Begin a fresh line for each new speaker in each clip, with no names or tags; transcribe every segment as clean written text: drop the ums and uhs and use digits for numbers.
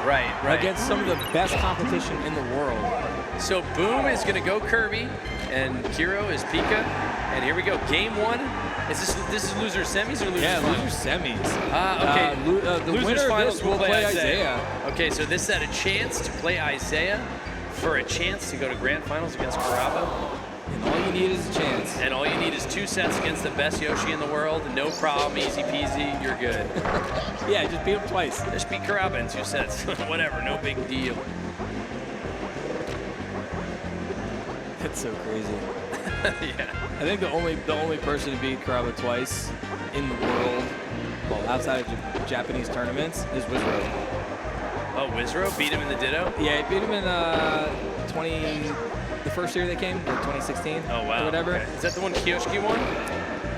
Right, right.
Against some of the best competition in the world.
So Boom is going to go Kirby, and Kiro is Pika. And here we go, game one. This is loser semis or loser finals?
Yeah, loser semis.
Okay.
The
Losers
winner of
finals
this will play Isaiah.
Okay, so this had a chance to play Isaiah for a chance to go to grand finals against Kerokeroppi.
And all you need is a chance.
And all you need is 2 sets against the best Yoshi in the world. No problem, easy peasy, you're good.
Yeah, just beat him twice.
Just beat Kerokeroppi in 2 sets. Whatever, no big deal.
That's so crazy.
Yeah.
I think the only person to beat Kerokeroppi twice in the world, well, outside of Japanese tournaments, is Wizro.
Oh, Wizro beat him in the Ditto?
Yeah, he beat him in the first year they came, like 2016.
Oh wow.
Or whatever.
Okay. Is that the one Kiyoshi won?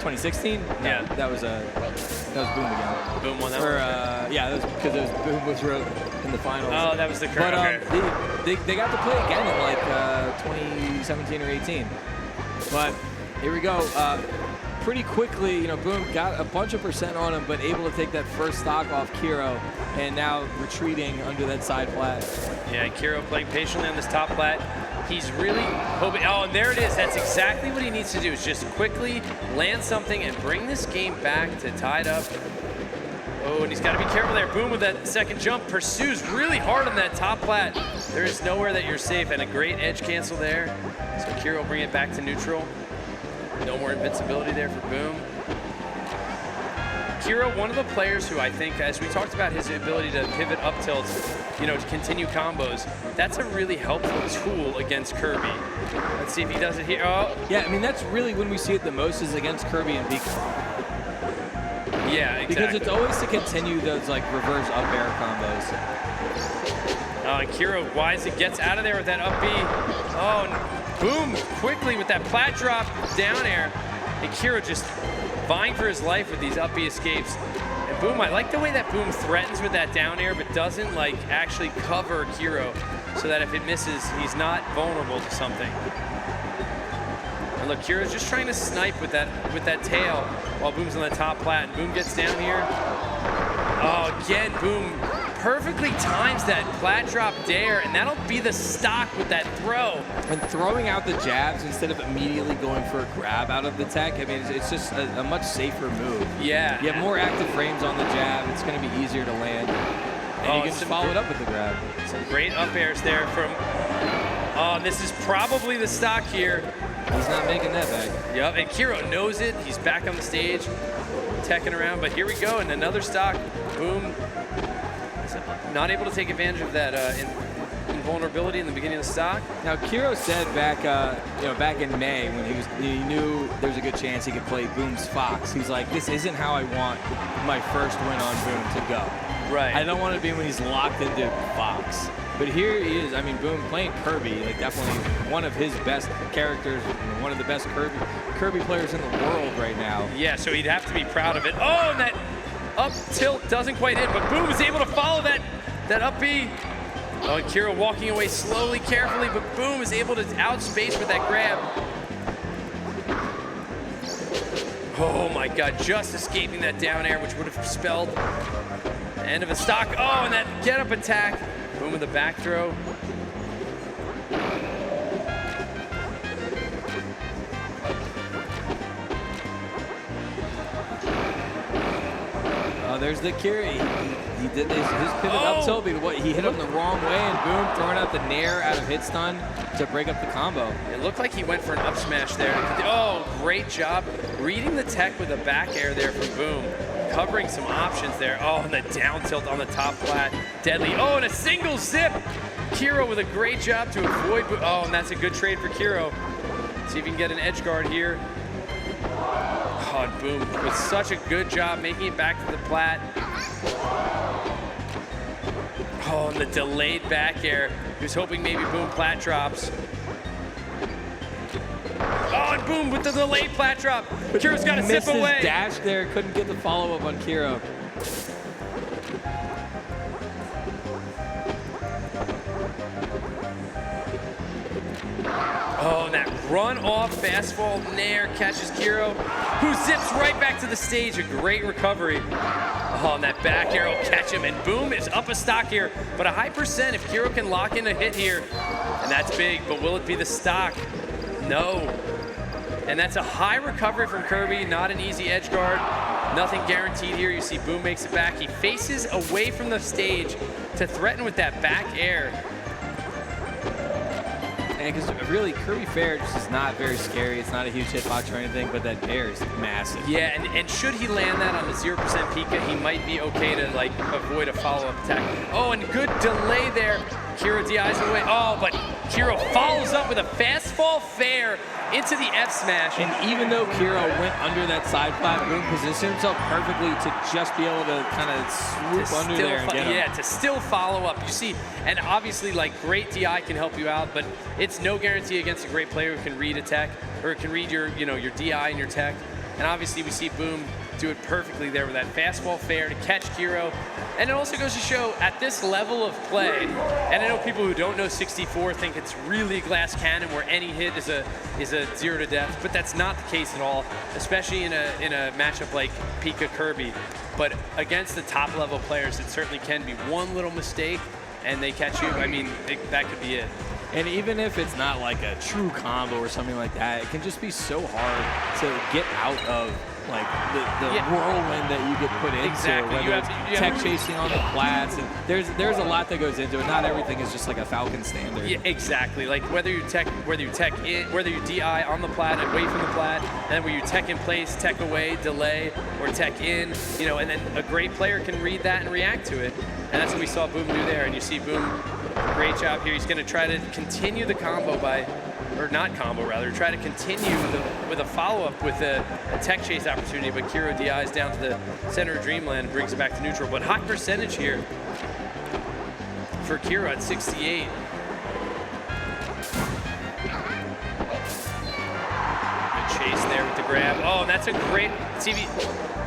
2016? No,
Yeah.
That was Boom again.
Boom won that
Or,
one?
yeah, that was because it was Boom Wizro in the finals.
Oh, that was the current.
But
Okay.
they got to play again in like 2017 or 18. But here we go. Pretty quickly, you know, Boom got a bunch of percent on him, but able to take that first stock off Kiro, and now retreating under that side plat.
Yeah, Kiro playing patiently on this top plat. He's really hoping. Oh, and there it is. That's exactly what he needs to do, is just quickly land something and bring this game back to tied up. Oh, and he's got to be careful there. Boom with that second jump. Pursues really hard on that top plat. There is nowhere that you're safe, and a great edge cancel there. So Kiro will bring it back to neutral. No more invincibility there for Boom. Kiro, one of the players who I think, as we talked about his ability to pivot up tilts, you know, to continue combos, that's a really helpful tool against Kirby. Let's see if he does it here. Oh.
Yeah, I mean, that's really when we see it the most is against Kirby and Pika.
Yeah, exactly.
Because it's always to continue those, like, reverse up air combos.
And Kiro wisely gets out of there with that up B. Oh, and Boom quickly with that plat drop down air. And Kiro just vying for his life with these up B escapes. And Boom, I like the way that Boom threatens with that down air, but doesn't like actually cover Kiro, so that if it misses, he's not vulnerable to something. And look, Kiro's just trying to snipe with that tail while Boom's on the top plat. And Boom gets down here. Oh, again, Boom perfectly times that plat drop dare, and that'll be the stock with that throw.
And throwing out the jabs instead of immediately going for a grab out of the tech, I mean, it's just a much safer move.
Yeah.
You have more active frames on the jab, it's going to be easier to land. And you can just follow it up with the grab.
Some great up airs there from, oh, and this is probably the stock here.
He's not making that back.
Yep, and Kiro knows it. He's back on the stage, teching around, but here we go, and another stock. Boom. Not able to take advantage of that invulnerability in the beginning of the stock.
Now, Kiro said back, back in May when he knew there was a good chance he could play Boom's Fox. He's like, this isn't how I want my first win on Boom to go.
Right.
I don't want to be when he's locked into Fox. But here he is. I mean, Boom playing Kirby, like definitely one of his best characters, one of the best Kirby players in the world right now.
Yeah, so he'd have to be proud of it. Oh, and that up tilt doesn't quite hit, but Boom is able to follow that up B. Oh, and Kiro walking away slowly, carefully, but Boom is able to outspace with that grab. Oh my God, just escaping that down air, which would have spelled the end of a stock. Oh, and that get up attack. Boom with the back throw.
There's the Kiro. He did his pivot up tilt, but he hit him the wrong way, and Boom throwing out the nair out of hit stun to break up the combo.
It looked like he went for an up smash there. Oh, great job reading the tech with a back air there from Boom. Covering some options there. Oh, and the down tilt on the top plat. Deadly. Oh, and a single zip. Kiro with a great job to avoid. Oh, and that's a good trade for Kiro. See if he can get an edge guard here. Oh, and Boom with such a good job making it back to the plat. Oh, and the delayed back air. He was hoping maybe Boom plat drops. Oh, and Boom with the delayed plat drop. Kiro's got to zip away.
Missed his dash there, couldn't get the follow-up on Kiro.
Oh, and that run-off fastball nair catches Kiro, who zips right back to the stage. A great recovery. Oh, and that back air will catch him, and Boom is up a stock here, but a high percent if Kiro can lock in a hit here, and that's big, but will it be the stock? No. And that's a high recovery from Kirby, not an easy edge guard. Nothing guaranteed here. You see Boom makes it back. He faces away from the stage to threaten with that back air.
And because really, Kirby Fair just is not very scary. It's not a huge hitbox or anything, but that air is massive.
Yeah, and should he land that on the 0% Pika, he might be okay to like avoid a follow-up attack. Oh, and good delay there. Kiro DIs away. Oh, but Kiro follows up with a fast fall fair into the F smash.
And even though Kiro went under that side plat, Boom positioned himself perfectly to just be able to kind of swoop under there and get him.
Yeah, to still follow up. You see, and obviously, like, great DI can help you out, but it's no guarantee against a great player who can read a tech, or can read your, you know, your DI and your tech. And obviously, we see Boom do it perfectly there with that fastball fair to catch Kiro. And it also goes to show at this level of play, and I know people who don't know 64 think it's really a glass cannon where any hit is a 0 to death, but that's not the case at all, especially in a matchup like Pika Kirby. But against the top level players, it certainly can be one little mistake and they catch you. I mean, that could be it.
And even if it's not like a true combo or something like that, it can just be so hard to get out of like the whirlwind that you get put into.
Exactly.
Whether it's tech chasing on the plats, and there's a lot that goes into it. Not everything is just like a Falcon standard.
Yeah, exactly. Like whether you DI on the plat and away from the plat, and then where you tech in place, tech away, delay, or tech in, you know, and then a great player can read that and react to it. And that's what we saw Boom do there. And you see Boom, great job here. He's going to try to continue the combo or not combo rather, try to continue with a follow-up with a tech chase opportunity, but Kiro DIs down to the center of Dreamland and brings it back to neutral. But high percentage here for Kiro at 68. Good chase there with the grab. Oh, and that's a great TV.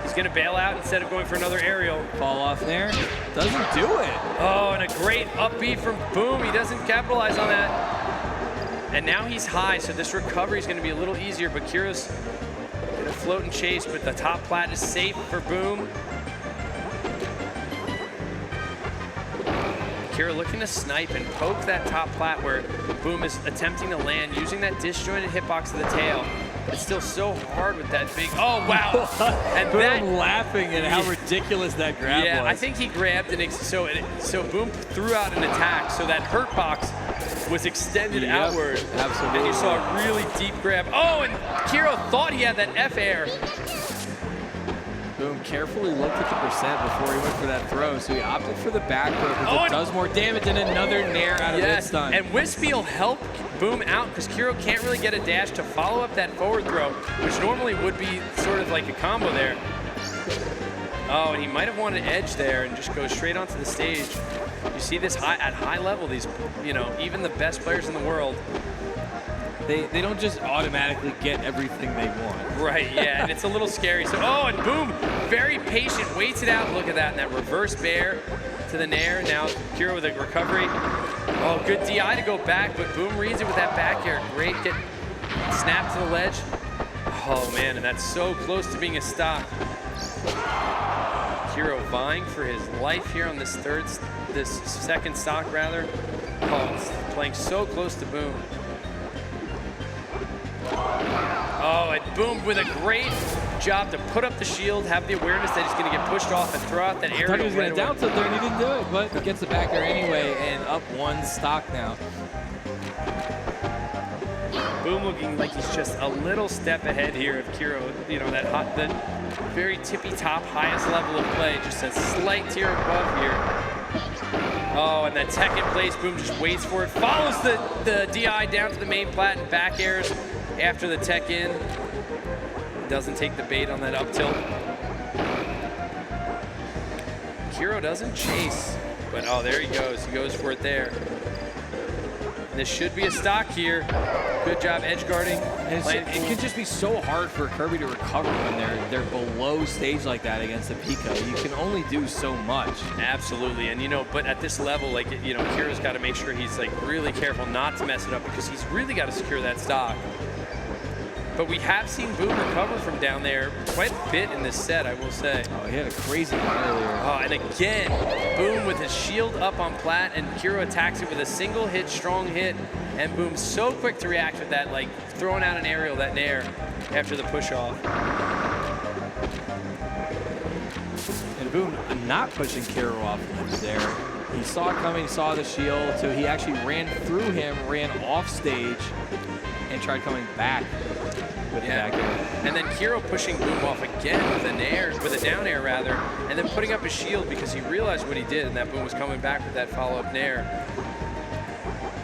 He's going to bail out instead of going for another aerial.
Fall off there. Doesn't do it.
Oh, and a great up B from Boom. He doesn't capitalize on that. And now he's high, so this recovery is going to be a little easier, but Kiro's going to float and chase, but the top plat is safe for Boom. Kiro looking to snipe and poke that top plat where Boom is attempting to land, using that disjointed hitbox of the tail. It's still so hard with that big, oh wow. And
Boom laughing at how ridiculous that grab was.
Yeah, I think he grabbed, so Boom threw out an attack, so that hurt box was extended outward.
Absolutely.
And you saw a really deep grab. Oh, and Kiro thought he had that F air.
Boom carefully looked at the percent before he went for that throw, so he opted for the back throw because it does more damage and another nair out of it stun.
And Wispy will help Boom out because Kiro can't really get a dash to follow up that forward throw, which normally would be sort of like a combo there. Oh, and he might have wanted edge there and just go straight onto the stage. You see this at high level, these, you know, even the best players in the world,
they don't just automatically get everything they want.
Right, yeah, and it's a little scary. So, oh, and Boom, very patient, waits it out. Look at that, and that reverse bear to the nair. Now Kiro with a recovery. Oh, good DI to go back, but Boom reads it with that back air. Great, get snapped to the ledge. Oh man, and that's so close to being a stock. Kiro vying for his life here on this second stock rather. Oh, it's playing so close to Boom. Oh, and Boom with a great job to put up the shield, have the awareness that he's going to get pushed off and throw out that aerial.
I thought he was going to down tilt there and he didn't do it, but he gets the back air anyway and up one stock now.
Boom looking like he's just a little step ahead here of Kiro. You know, the very tippy top, highest level of play, just a slight tier above here. Oh, and that tech in place, Boom just waits for it, follows the DI down to the main plat and back airs after the tech in. Doesn't take the bait on that up tilt. Kiro doesn't chase, but oh, there he goes. He goes for it there. And this should be a stock here. Good job edge guarding.
And it can just be so hard for Kirby to recover when they're below stage like that against the Pika. You can only do so much.
Absolutely, and you know, but at this level, like, you know, Kiro's got to make sure he's like really careful not to mess it up because he's really got to secure that stock. But we have seen Boom recover from down there quite a bit in this set, I will say.
Oh, he had a crazy one earlier.
Oh, and again, Boom with his shield up on plat, and Kiro attacks it with a single hit, strong hit, and Boom's so quick to react with that, like throwing out an aerial, that nair after the push off.
And Boom not pushing Kiro off there. He saw it coming, saw the shield, so he actually ran through him, ran off stage, and tried coming back with the back air.
And then Kiro pushing Boom off again with a down air rather, and then putting up his shield because he realized what he did, and that Boom was coming back with that follow-up nair.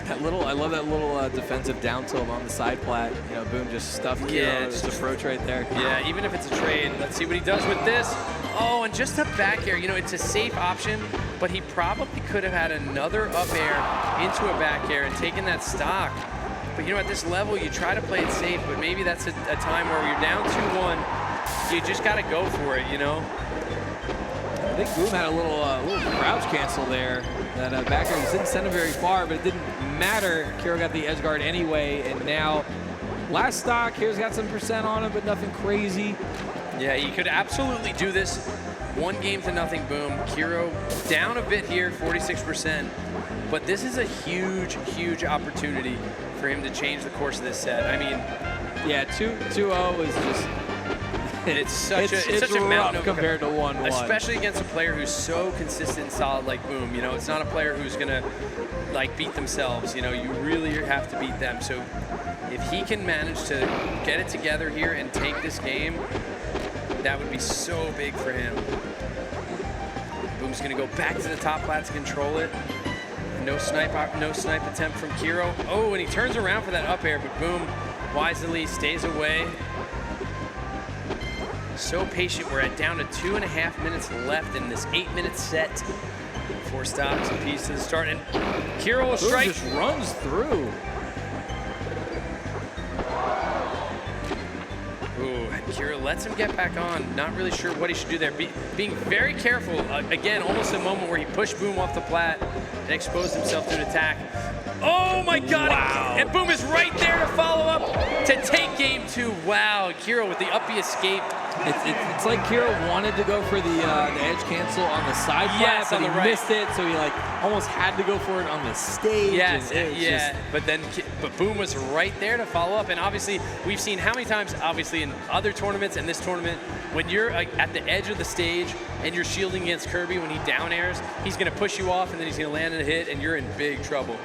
I love that little defensive down tilt on the side plat. You know, Boom just stuffed Kiro's approach right there.
Yeah, even if it's a trade. Let's see what he does with this. Oh, and just a back air. You know, it's a safe option, but he probably could have had another up air into a back air and taken that stock. But you know, at this level, you try to play it safe, but maybe that's a time where you're down 2-1. You just got to go for it, you know?
I think Boom had a little crouch cancel there. That back air didn't send him very far, but it didn't matter. Kiro got the edge guard anyway, and now last stock, Kiro's got some percent on him, but nothing crazy.
Yeah, he could absolutely do this. 1-0 Boom. Kiro down a bit here, 46%. But this is a huge, huge opportunity for him to change the course of this set. I mean,
yeah, 2-0 is just
it's such a mountain of
compared to 1-1.
Especially against a player who's so consistent and solid like Boom. You know, it's not a player who's gonna like beat themselves. You know, you really have to beat them. So if he can manage to get it together here and take this game, that would be so big for him. Boom's gonna go back to the top plat to control it. No snipe attempt from Kiro. Oh, and he turns around for that up air, but Boom wisely stays away. So patient. We're at down to 2.5 minutes left in this 8-minute set. 4 stocks apiece to the start, and Kiro will strike.
Boom just runs through.
Ooh, and Kiro lets him get back on. Not really sure what he should do there. Being very careful. Again, almost a moment where he pushed Boom off the plat and exposed himself to an attack. Oh my God!
Wow.
And Boom is right there to follow up to take game 2. Wow, Kiro with the uppy escape.
It's like Kiro wanted to go for the edge cancel on the side plat, but he missed it, so he like almost had to go for it on the stage.
Yes, yeah. But Boom was right there to follow up, and obviously we've seen how many times, obviously in other tournaments and this tournament, when you're at the edge of the stage and you're shielding against Kirby, when he down airs, he's going to push you off, and then he's going to land in a hit, and you're in big trouble.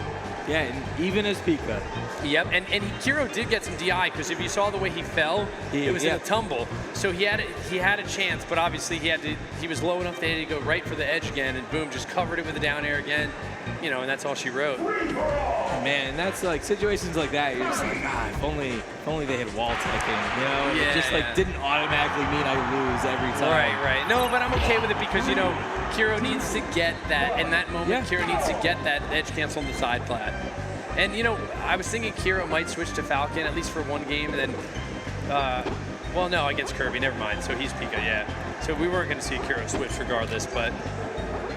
Yeah, and even as Pika.
Yep, and Kiro did get some DI, because if you saw the way he fell, it was in a tumble. So he had a chance, but obviously he was low enough that he had to go right for the edge again, and Boom just covered it with a down air again, you know, and that's all she wrote.
Man, that's like situations like that. You're just like, God, if only they had wall teching, you know?
Yeah,
it just like didn't automatically mean I lose every time.
Right. No, but I'm okay with it because, you know, Kiro needs to get that, in that moment, Kiro needs to get that edge cancel on the side plat. And, you know, I was thinking Kiro might switch to Falcon, at least for one game, and then, well, no, against Kirby, never mind. So he's Pika, yeah. So we weren't going to see Kiro switch regardless, but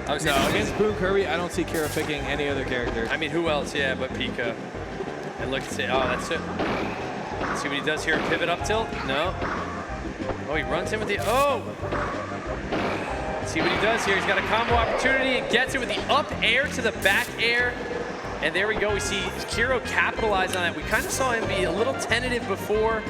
I was
against Boom Kirby, I don't see Kiro picking any other character.
I mean, who else? Yeah, but Pika. And look and say, oh, that's it. Let's see what he does here. Pivot up tilt? No. Oh, he runs in with the, oh! Let's see what he does here. He's got a combo opportunity and gets it with the up air to the back air. And there we go. We see Kiro capitalize on that. We kind of saw him be a little tentative before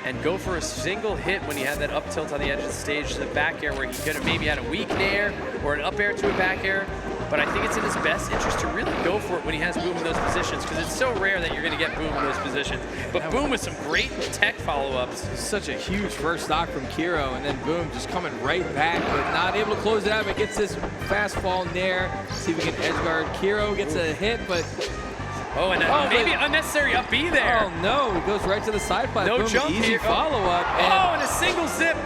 and go for a single hit when he had that up tilt on the edge of the stage to the back air, where he could have maybe had a weak nair or an up air to a back air. But I think it's in his best interest to really go for it when he has Boom in those positions, because it's so rare that you're going to get Boom in those positions. But Boom with some great tech follow-ups.
Such a huge first stock from Kiro, and then Boom just coming right back, but not able to close it out, but gets this fast fall nair. See if we can edge guard. Kiro gets a hit, but
oh, and maybe unnecessary up B there.
Oh no, it goes right to the side plat.
No
Boom,
jump
easy
here.
follow-up.
Oh, and a single zip.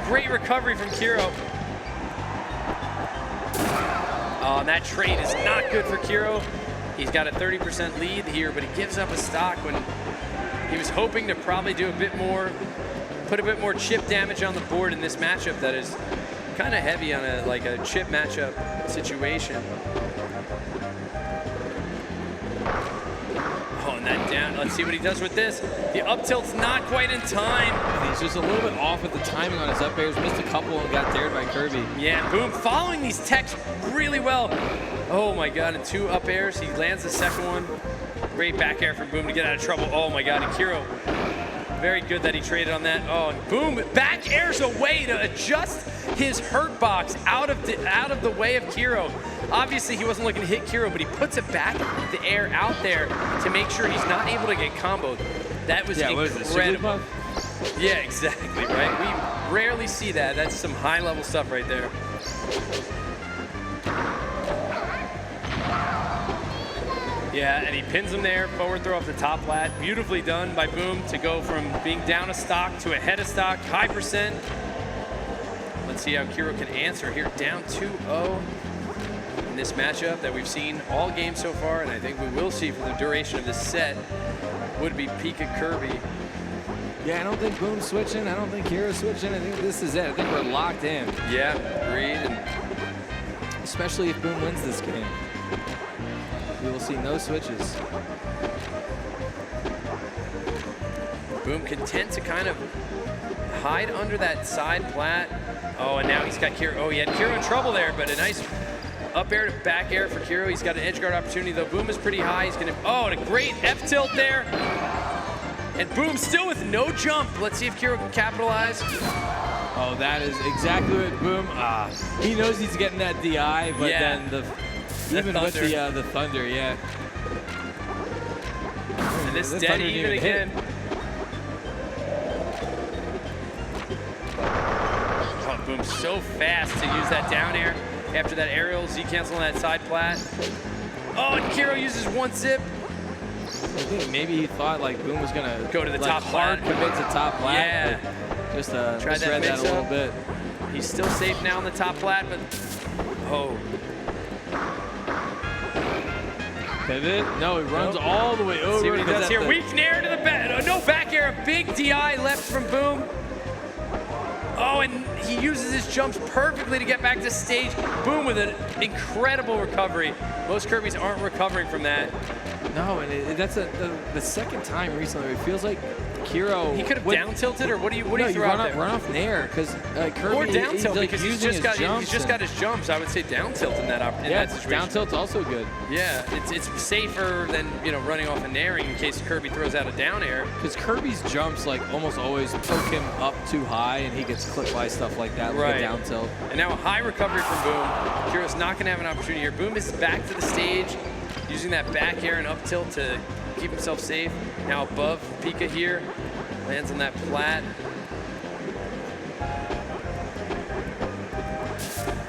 Great recovery from Kiro. Oh, and that trade is not good for Kiro. He's got a 30% lead here, but he gives up a stock when he was hoping to probably do a bit more, put a bit more chip damage on the board in this matchup that is kind of heavy on a chip matchup situation. Oh, and that down. Let's see what he does with this. The up tilt's not quite in time.
And he's just a little bit off with the timing on his up airs. Missed a couple and got dared by Kirby.
Yeah, Boom following these techs really well. Oh my God, and 2 up airs. He lands the second one. Great back air for Boom to get out of trouble. Oh my God, and Kiro, very good that he traded on that. Oh, and Boom back airs away to adjust his hurt box out of the way of Kiro. Obviously, he wasn't looking to hit Kiro, but he puts it back the air out there to make sure he's not able to get comboed. That was incredible. Yeah, exactly, right? We rarely see that. That's some high-level stuff right there. Yeah, and he pins him there, forward throw off the top flat. Beautifully done by Boom to go from being down a stock to ahead of stock, high percent. Let's see how Kiro can answer here. Down 2-0 in this matchup that we've seen all game so far, and I think we will see for the duration of this set, would be Kirby.
Yeah, I don't think Boom's switching. I don't think Kiro's switching. I think this is it. I think we're locked in.
Yeah, agreed. And
especially if Boom wins this game. We will see no switches.
Boom content to kind of hide under that side plat. Oh, and now he's got Kiro. Oh, he had Kiro in trouble there, but a nice up air to back air for Kiro. He's got an edge guard opportunity, though. Boom is pretty high. He's going to, oh, and a great F tilt there. And Boom still with no jump. Let's see if Kiro can capitalize.
Oh, that is exactly what Boom, he knows he's getting that DI, but
yeah,
then even with the thunder, yeah.
And this dead even again. Oh, Boom so fast to use that down air after that aerial Z cancel on that side plat. Oh, and Kiro uses one zip.
I think maybe he thought like Boom was gonna
go to the top
hard
plat.
commit to top plat.
Yeah.
Just
misread
that a little bit.
He's still safe now on the top plat, but oh.
Pivot. No, he runs all the way over.
See what he does here. Weak nair to the back. No back air. A big DI left from Boom. Oh, and he uses his jumps perfectly to get back to stage. Boom with an incredible recovery. Most Kirbys aren't recovering from that.
No, and that's the second time recently. It feels like Kiro.
He could have down tilted, or what do you throw out there?
Run off nair, because Kirby.
Or down tilt,
like
because he's just got his jumps. I would say down tilt in that situation.
Down tilt's also good.
Yeah, it's safer than running off a nairing in case Kirby throws out a down air.
Because Kirby's jumps like almost always poke him up too high, and he gets clipped by stuff like that with a down tilt.
And now a high recovery from Boom. Kiro's not going to have an opportunity here. Boom is back to the stage, using that back air and up tilt to keep himself safe. Now above Pika here, lands on that plat.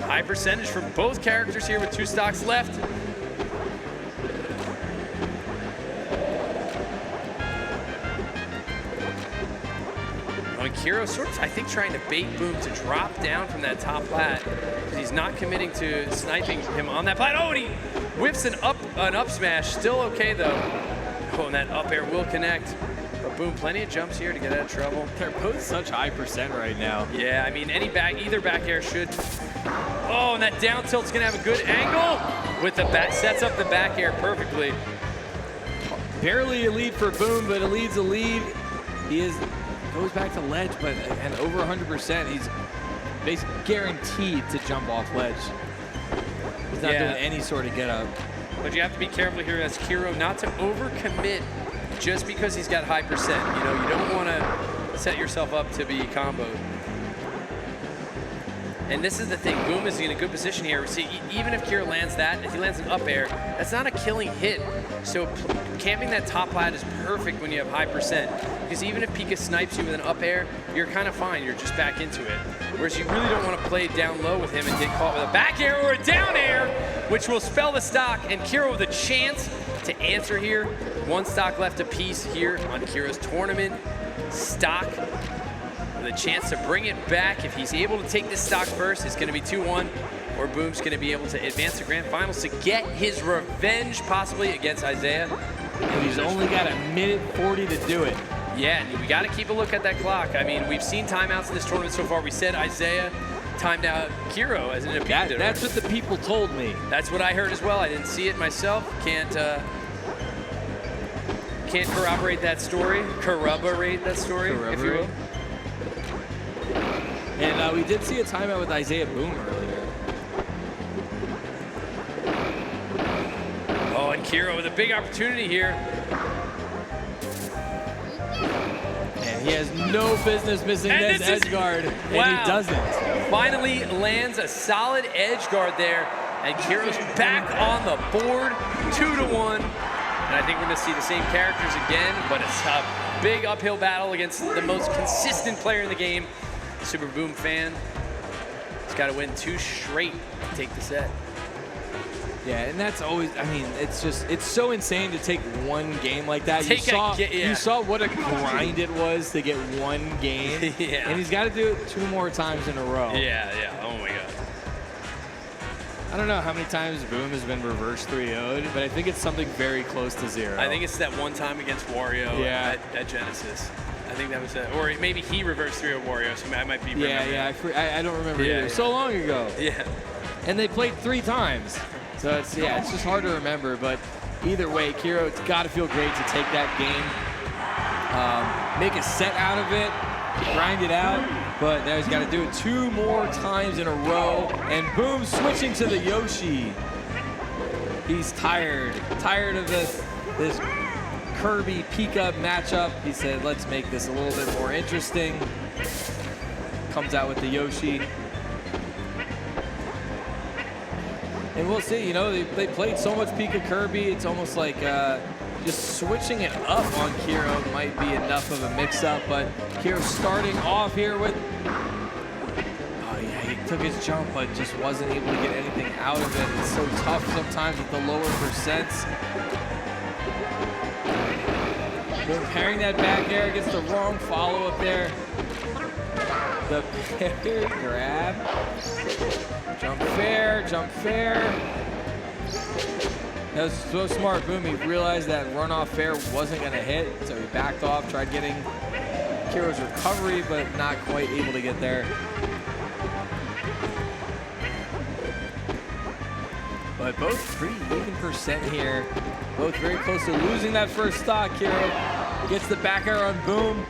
High percentage from both characters here with 2 stocks left. Oh, and Kiro sort of, I think, trying to bait Boom to drop down from that top plat, because he's not committing to sniping him on that plat. Oh, and he whips an up smash. Still okay, though. Oh, and that up air will connect. But Boom, plenty of jumps here to get out of trouble.
They're both such high percent right now.
Yeah, I mean, either back air should. Oh, and that down tilt's gonna have a good angle with the back, sets up the back air perfectly.
Barely a lead for Boom, but a lead's a lead. He goes back to ledge, but and over 100%. He's basically guaranteed to jump off ledge. He's not doing any sort of get up.
But you have to be careful here as Kiro not to overcommit just because he's got high percent. You don't want to set yourself up to be comboed. And this is the thing, Boom is in a good position here. See, even if Kiro lands that, if he lands an up air, that's not a killing hit. So camping that top plat is perfect when you have high percent. Because even if Pika snipes you with an up air, you're kind of fine, you're just back into it. Whereas you really don't want to play down low with him and get caught with a back air or a down air, which will spell the stock. And Kiro with a chance to answer here. 1 stock left apiece here on Kiro's tournament stock. With a chance to bring it back. If he's able to take this stock first, it's going to be 2-1, or Boom's going to be able to advance to grand finals to get his revenge possibly against Isaiah.
And he's only got a minute 40 to do it.
Yeah, and we got to keep a look at that clock. I mean, we've seen timeouts in this tournament so far. We said Isaiah timed out Kiro as an impediment.
That's what the people told me.
That's what I heard as well. I didn't see it myself. Can't can't corroborate that story. Corroborate that story, if you will.
And we did see a timeout with Isaiah Boom earlier.
Oh, and Kiro with a big opportunity here.
And he has no business missing this edge guard, and he doesn't.
Finally lands a solid edge guard there, and Kiro's back on the board, 2-1. And I think we're gonna see the same characters again, but it's a big uphill battle against the most consistent player in the game, SuPeRbOoMfAn. He's gotta win 2 straight to take the set.
Yeah, and that's always, I mean, it's so insane to take one game like that. You saw what a grind it was to get one game.
Yeah.
And he's got to do it 2 more times in a row.
Yeah, oh my God.
I don't know how many times Boom has been reverse 3-0'd, but I think it's something very close to 0.
I think it's that one time against Wario at Genesis. I think that was it. Or maybe he reversed 3-0 Wario, so I might be remembering.
I don't remember either. So long ago.
Yeah.
And they played 3 times. So it's just hard to remember, but either way, Kiro, it's got to feel great to take that game, make a set out of it, grind it out, but now he's got to do it 2 more times in a row, and Boom switching to the Yoshi. He's tired of this Kirby Pika matchup. He said, let's make this a little bit more interesting. Comes out with the Yoshi. And we'll see, you know, they played so much Pika Kirby, it's almost like just switching it up on Kiro might be enough of a mix-up, but Kiro starting off here with, oh yeah, he took his jump, but just wasn't able to get anything out of it. It's so tough sometimes with the lower percents. Repairing that back air, gets the wrong follow-up there. The parry grab. Jump fair, jump fair. That was so smart, Boom. He realized that runoff fair wasn't going to hit, so he backed off, tried getting Kiro's recovery, but not quite able to get there. But both pretty even percent here. Both very close to losing that first stock. Kiro gets the back air on Boom.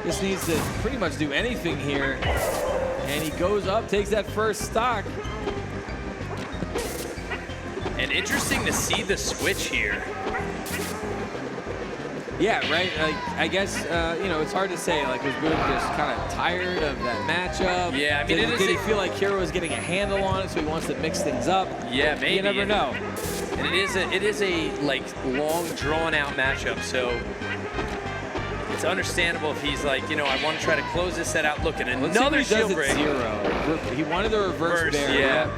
Just needs to pretty much do anything here. And he goes up, takes that first stock.
And interesting to see the switch here.
Yeah, right. Like, I guess, you know, it's hard to say. Like, was Boom just kind of tired of that matchup?
Yeah, I mean,
did he feel like Kiro was getting a handle on it, so he wants to mix things up?
Yeah, maybe.
You never know.
And it is a like long, drawn-out matchup, so it's understandable if he's like, you know, I want to try to close this set out. Look at another shield break.
0. He wanted the reverse bear.
Yeah.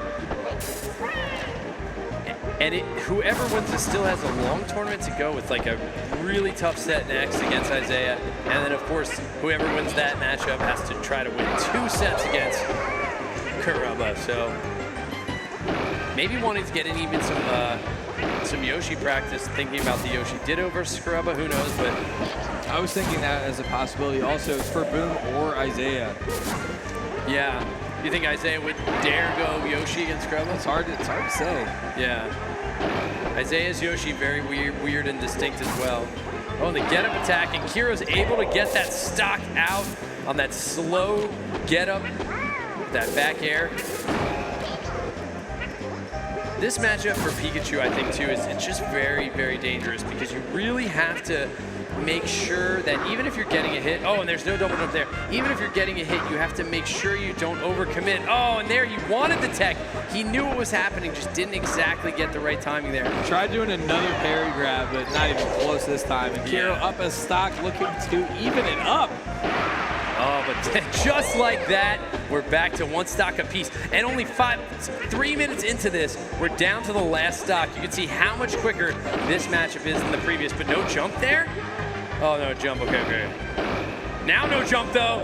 And whoever wins this still has a long tournament to go with like a really tough set next against Isaiah. And then, of course, whoever wins that matchup has to try to win 2 sets against Kerokeroppi. So maybe wanting to get in even some Yoshi practice, thinking about the Yoshi Ditto versus Kerokeroppi. Who knows? But
I was thinking that as a possibility also for Boom or Isaiah.
Yeah. You think Isaiah would dare go Yoshi against Kerokeroppi?
It's hard to say.
Yeah. Isaiah's Yoshi very weird and distinct as well. Oh, and the get-up attack, and Kiro's able to get that stock out on that slow get-up, that back air. This matchup for Pikachu, I think, too, it's just very, very dangerous because you really have to make sure that even if you're getting a hit, oh, and there's no double jump there. Even if you're getting a hit, you have to make sure you don't overcommit. Oh, and there he wanted the tech. He knew what was happening, just didn't exactly get the right timing there.
Tried doing another parry grab, but not even close this time. And Kiro up a stock, looking to even it up.
Oh, but just like that, we're back to 1 stock apiece. And only 3 minutes into this, we're down to the last stock. You can see how much quicker this matchup is than the previous, but no jump there? Oh, no jump, okay. Now no jump, though,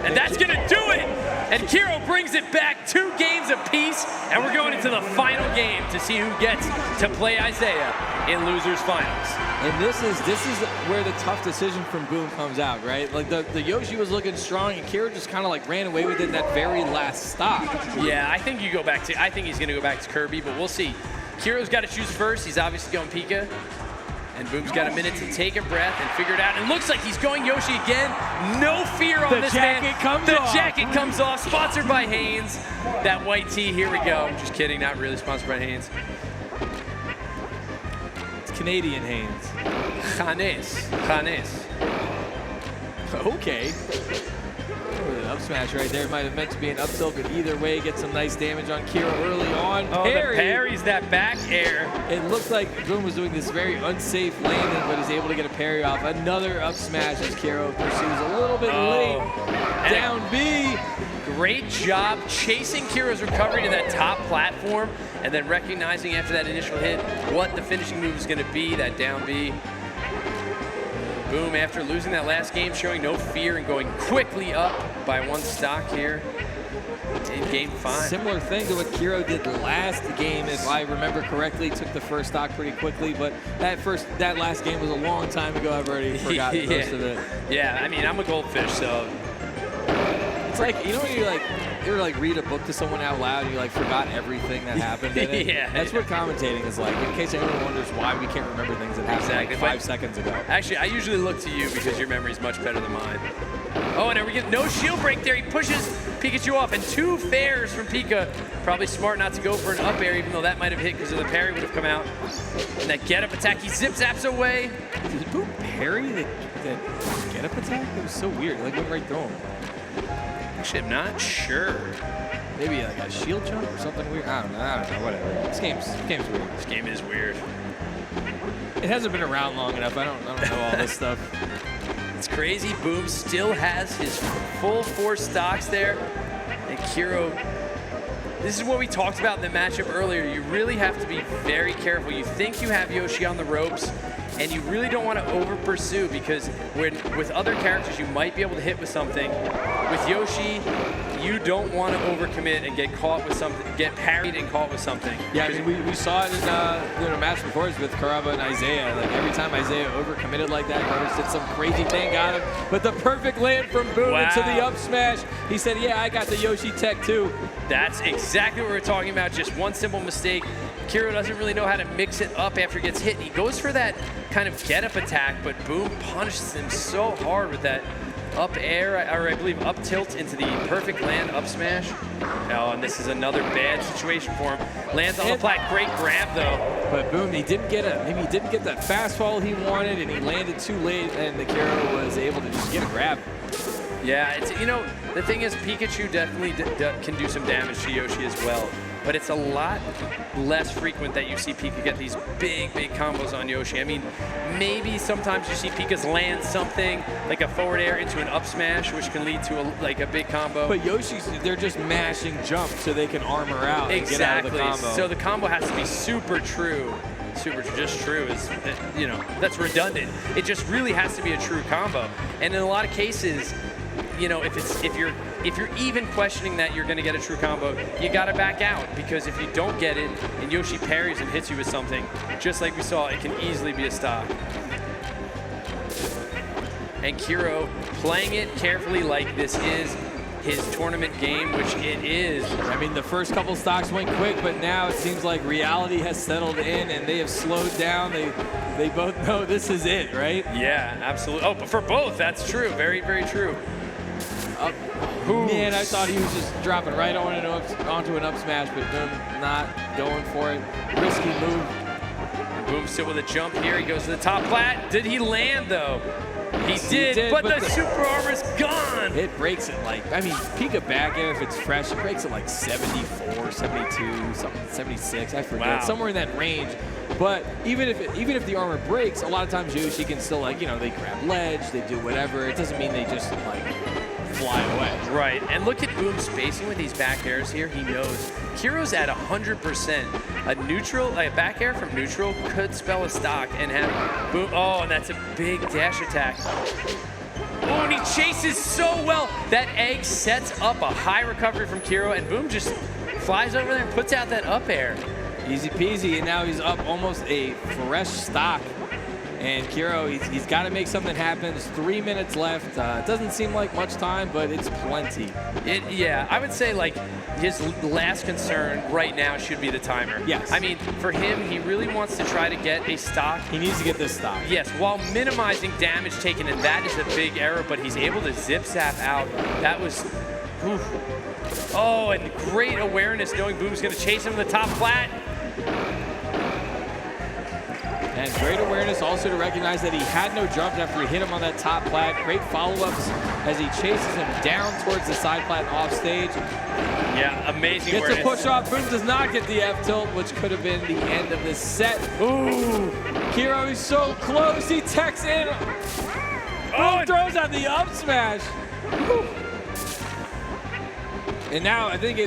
and that's gonna do it! And Kiro brings it back 2 games apiece, and we're going into the final game to see who gets to play Isaiah in losers finals.
And this is where the tough decision from Boom comes out, right? Like the Yoshi was looking strong, and Kiro just kind of like ran away with it in that very last stop.
Yeah, I think I think he's gonna go back to Kirby, but we'll see. Kiro's got to choose first. He's obviously going Pika. And Boom's got a minute to take a breath and figure it out. And looks like he's going Yoshi again. No fear on this man. The jacket comes off. Sponsored by Hanes. That white tee, here we go. Just kidding, not really sponsored by Hanes.
It's Canadian Hanes.
Hanes.
Okay. An up smash right there. Might have meant to be an up tilt, but either way, get some nice damage on Kiro early on.
Oh, the parries that back air.
It looked like Boom was doing this very unsafe landing, but he's able to get a parry off. Another up smash as Kiro pursues a little bit late. Down B.
Great job chasing Kiro's recovery to that top platform and then recognizing after that initial hit what the finishing move is going to be, that down B. Boom, after losing that last game, showing no fear and going quickly up by 1 stock here in game 5.
Similar thing to what Kiro did last game, if I remember correctly. Took the first stock pretty quickly, but that last game was a long time ago. I've already forgotten most of it.
Yeah, I mean, I'm a goldfish, so.
It's like, you know when you like read a book to someone out loud and you like forgot everything that happened in it? That's what commentating is like, in case anyone wonders why we can't remember things that happened like 5 seconds ago.
Actually, I usually look to you because your memory is much better than mine. Oh, and we get no shield break there. He pushes Pikachu off, and 2 fairs from Pika. Probably smart not to go for an up air, even though that might have hit because of the parry would have come out. And that get-up attack, he zip-zaps away.
Did Boom parry the get-up attack? It was so weird. It like went right through him.
Actually, I'm not sure.
Maybe like a shield jump or something weird. I don't know. Whatever. This game's weird.
This game is weird.
It hasn't been around long enough. I don't know all this stuff.
It's crazy. Boom still has his full 4 stocks there. And Kiro, this is what we talked about in the matchup earlier. You really have to be very careful. You think you have Yoshi on the ropes, and you really don't want to over pursue, because with other characters you might be able to hit with something. With Yoshi, you don't want to overcommit and get caught with something, get parried and caught with something.
Yeah, I mean, we saw it in a match before with Karaba and Isaiah. Like every time Isaiah overcommitted like that, Karaba did some crazy thing, got him. But the perfect land from Boom into the up smash. He said, yeah, I got the Yoshi tech too.
That's exactly what we're talking about. Just one simple mistake. Kiro doesn't really know how to mix it up after he gets hit. He goes for that kind of get-up attack, but Boom punishes him so hard with that up air, or I believe up tilt into the perfect land up smash. Oh, and this is another bad situation for him. Lands on the plat, great grab though.
But Boom, maybe he didn't get that fastball he wanted, and he landed too late, and the Kiro was able to just get a grab.
Yeah, it's, you know, the thing is Pikachu definitely can do some damage to Yoshi as well. But it's a lot less frequent that you see Pika get these big combos on Yoshi. I mean, maybe sometimes you see Pika's land something like a forward air into an up smash, which can lead to a big combo.
But Yoshi's, they're just mashing jump so they can armor out and get out of the combo.
So the combo has to be super true. Just true is, you know, that's redundant. It just really has to be a true combo. And in a lot of cases, you know, if you're even questioning that you're going to get a true combo, you got to back out, because if you don't get it and Yoshi parries and hits you with something, just like we saw, it can easily be a stock. And Kiro playing it carefully like this is his tournament game, which it is.
I mean, the first couple stocks went quick, but now it seems like reality has settled in and they have slowed down. They both know this is it, right?
Yeah, absolutely. Oh, but for both, that's true. Very, very true.
Man, I thought he was just dropping right onto an up smash, but Boom not going for it. Risky move.
Boom still with a jump here. He goes to the top plat. Did he land though? He did, but the super armor's gone.
It breaks it like, I mean, Pika back air, if it's fresh, it breaks it like 74, 72, something, 76, I forget. Wow. Somewhere in that range. But even if the armor breaks, a lot of times Yoshi can still, like, you know, they grab ledge, they do whatever. It doesn't mean they just like fly away.
Right, and look at Boom's spacing with these back airs here. He knows Kiro's at 100%. A neutral, like a back air from neutral could spell a stock and have Boom. Oh, and that's a big dash attack. Oh, and he chases so well. That egg sets up a high recovery from Kiro, and Boom just flies over there and puts out that up air.
Easy peasy, and now he's up almost a fresh stock. And Kiro, he's got to make something happen. There's 3 minutes left. It doesn't seem like much time, but it's plenty.
Yeah, I would say like his last concern right now should be the timer.
Yes.
I mean, for him, he really wants to try to get a stock.
He needs to get this stock.
Yes, while minimizing damage taken, and that is a big error, but he's able to zip zap out. That was, oof. Oh, and great awareness knowing Boom's going to chase him to the top flat.
And great awareness also to recognize that he had no jump after he hit him on that top plat. Great follow-ups as he chases him down towards the side plat and off stage.
Yeah, amazing
Gets
awareness.
a push off. Boom does not get the F tilt, which could have been the end of this set. Ooh, Kiro is so close. He techs in. Boom throws out the up smash. Woo. And now I think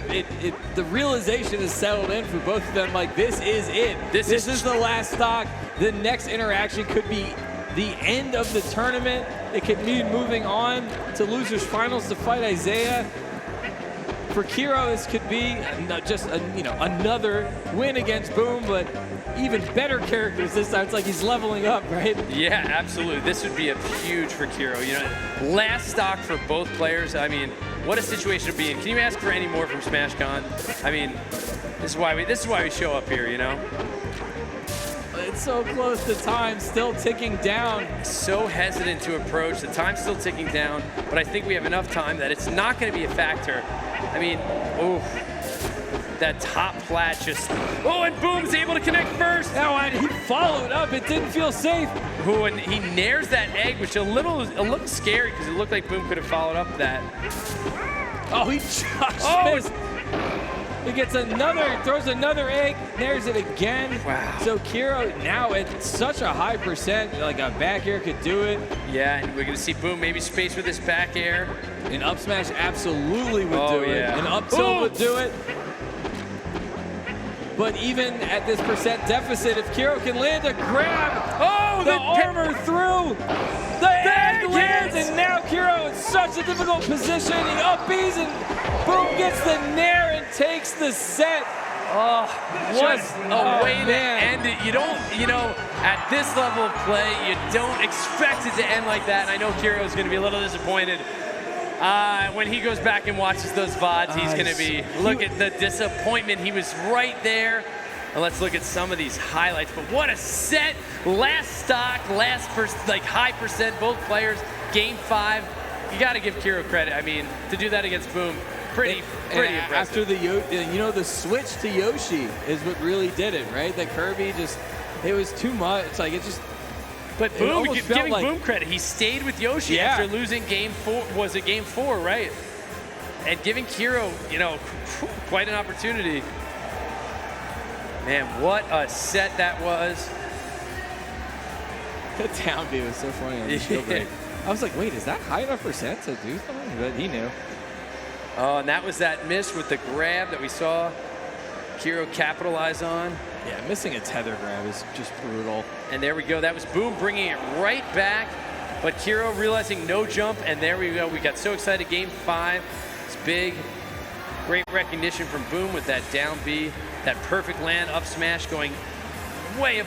the realization is settled in for both of them. Like, this is it. This is the last stock. The next interaction could be the end of the tournament. It could mean moving on to losers finals to fight Isaiah. For Kiro, this could be just another win against Boom, but even better characters this time. It's like he's leveling up, right?
Yeah, absolutely. This would be a huge for Kiro. You know, last stock for both players. I mean, what a situation to be in. Can you ask for any more from SmashCon? I mean, this is why we show up here, you know?
It's so close. The time still ticking down.
So hesitant to approach. The time's still ticking down, but I think we have enough time that it's not going to be a factor. I mean, oh, that top flat just, and Boom's able to connect first.
Oh, and he followed up. It didn't feel safe.
Oh, and he nares that egg, which a little scary because it looked like Boom could have followed up that.
Oh, he just missed. He gets another, throws another egg, nares it again.
Wow.
So Kiro now at such a high percent, like a back air could do it.
Yeah, and we're gonna see Boom maybe space with this back air.
An up smash absolutely would do it. An up tilt would do it. But even at this percent deficit, if Kiro can land a grab, the armor through, the egg lands, and now Kiro in such a difficult position. He up B's and Boom gets the nair and takes the set.
Oh, what a way to end it. You don't, at this level of play, you don't expect it to end like that. And I know Kiro is going to be a little disappointed. When he goes back and watches those VODs, he's going to be, look at the disappointment. He was right there. And let's look at some of these highlights. But what a set. Last stock, high percent, both players. Game 5. You got to give Kiro credit. I mean, to do that against Boom, pretty impressive.
After the switch to Yoshi is what really did it, right? That Kirby it was too much. Like, it just...
But Boom, giving Boom credit, he stayed with Yoshi after losing game 4. Was it game 4, right? And giving Kiro, quite an opportunity. Man, what a set that was.
The down B was so funny on the shield break. I was like, wait, is that high enough percent to do something? But he knew.
Oh, and that was that miss with the grab that we saw Kiro capitalize on.
Yeah, missing a tether grab is just brutal.
And there we go. That was Boom bringing it right back. But Kiro realizing no jump, and there we go. We got so excited. Game 5. It's big. Great recognition from Boom with that down B. That perfect land up smash going way